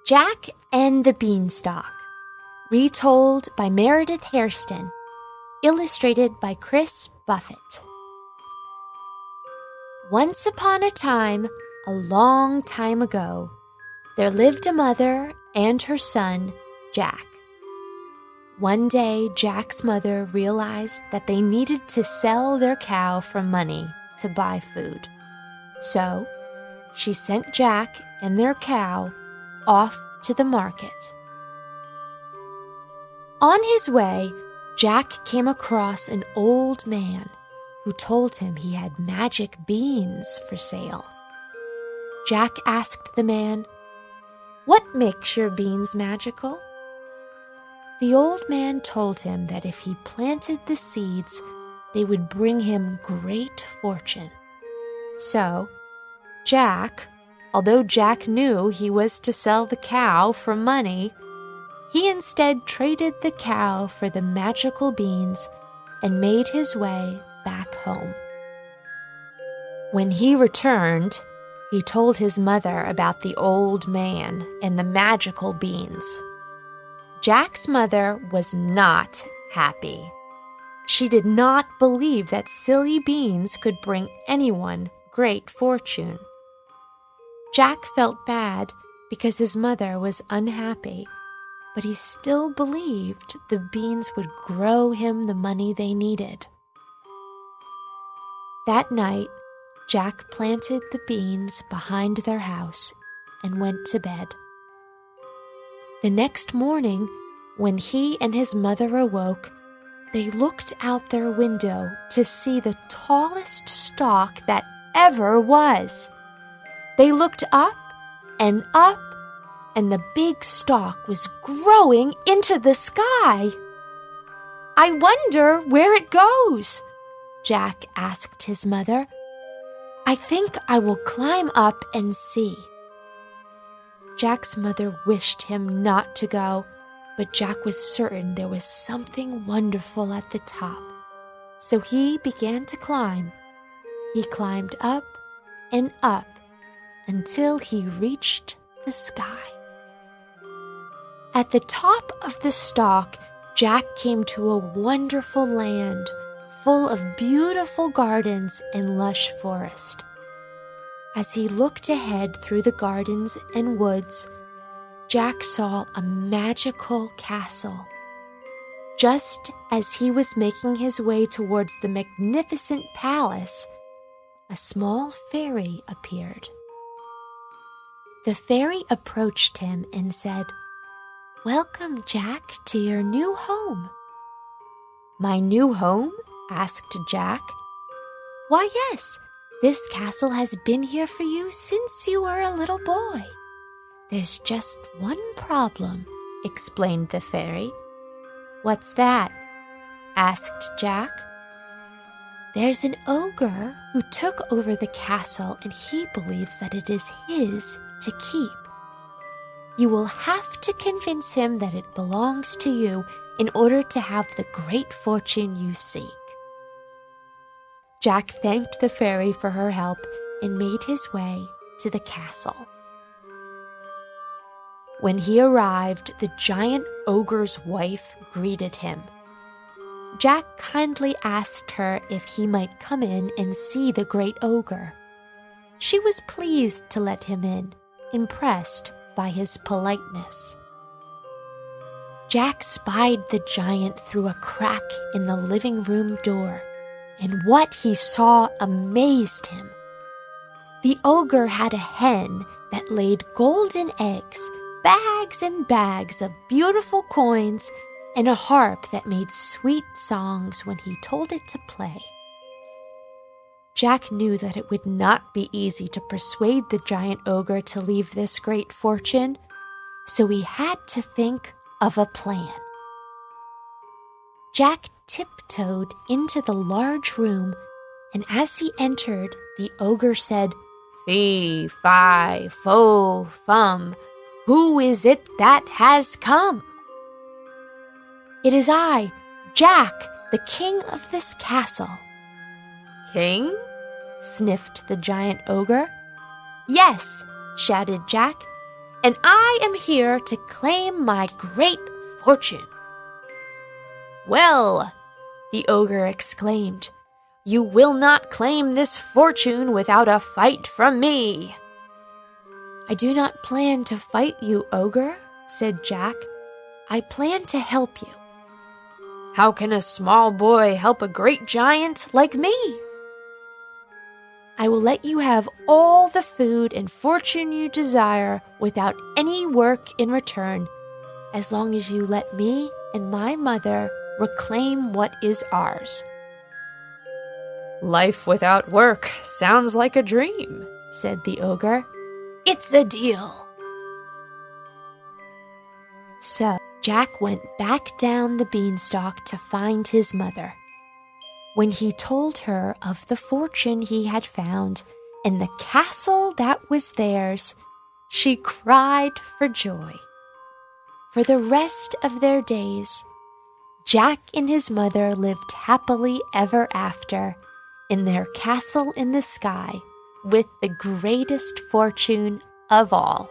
Jack and the Beanstalk, retold by Meredith Hairston, illustrated by Chris Buffett. Once upon a time, a long time ago, there lived a mother and her son, Jack. One day, Jack's mother realized that they needed to sell their cow for money to buy food. So, she sent Jack and their cow off to the market. On his way, Jack came across an old man who told him he had magic beans for sale. Jack asked the man, "What makes your beans magical?" The old man told him that if he planted the seeds, they would bring him great fortune. So, Jack, although Jack knew he was to sell the cow for money, he instead traded the cow for the magical beans and made his way back home. When he returned, he told his mother about the old man and the magical beans. Jack's mother was not happy. She did not believe that silly beans could bring anyone great fortune. Jack felt bad because his mother was unhappy, but he still believed the beans would grow him the money they needed. That night, Jack planted the beans behind their house and went to bed. The next morning, when he and his mother awoke, they looked out their window to see the tallest stalk that ever was. They looked up, and the big stalk was growing into the sky. "I wonder where it goes," Jack asked his mother. "I think I will climb up and see." Jack's mother wished him not to go, but Jack was certain there was something wonderful at the top. So he began to climb. He climbed up and up until he reached the sky. At the top of the stalk, Jack came to a wonderful land full of beautiful gardens and lush forest. As he looked ahead through the gardens and woods, Jack saw a magical castle. Just as he was making his way towards the magnificent palace, a small fairy appeared. The fairy approached him and said, "Welcome, Jack, to your new home." "My new home?" asked Jack. "Why, yes. This castle has been here for you since you were a little boy. There's just one problem," explained the fairy. "What's that?" asked Jack. "There's an ogre who took over the castle, and he believes that it is his to keep. You will have to convince him that it belongs to you in order to have the great fortune you seek." Jack thanked the fairy for her help and made his way to the castle. When he arrived, the giant ogre's wife greeted him. Jack kindly asked her if he might come in and see the great ogre. She was pleased to let him in, impressed by his politeness. Jack spied the giant through a crack in the living room door, and what he saw amazed him. The ogre had a hen that laid golden eggs, bags and bags of beautiful coins, and a harp that made sweet songs when he told it to play. Jack knew that it would not be easy to persuade the giant ogre to leave this great fortune, so he had to think of a plan. Jack tiptoed into the large room, and as he entered, the ogre said, "Fee, fi, fo, fum, who is it that has come?" "It is I, Jack, the king of this castle." "King?" sniffed the giant ogre. "Yes," shouted Jack. and I am here to claim my great fortune." "Well," the ogre exclaimed, "you will not claim this fortune without a fight from me." "I do not plan to fight you, ogre," said Jack. "I plan to help you." "How can a small boy help a great giant like me?" "I will let you have all the food and fortune you desire without any work in return, as long as you let me and my mother reclaim what is ours." "Life without work sounds like a dream," said the ogre. "It's a deal." So Jack went back down the beanstalk to find his mother. When he told her of the fortune he had found and the castle that was theirs, she cried for joy. For the rest of their days, Jack and his mother lived happily ever after in their castle in the sky with the greatest fortune of all.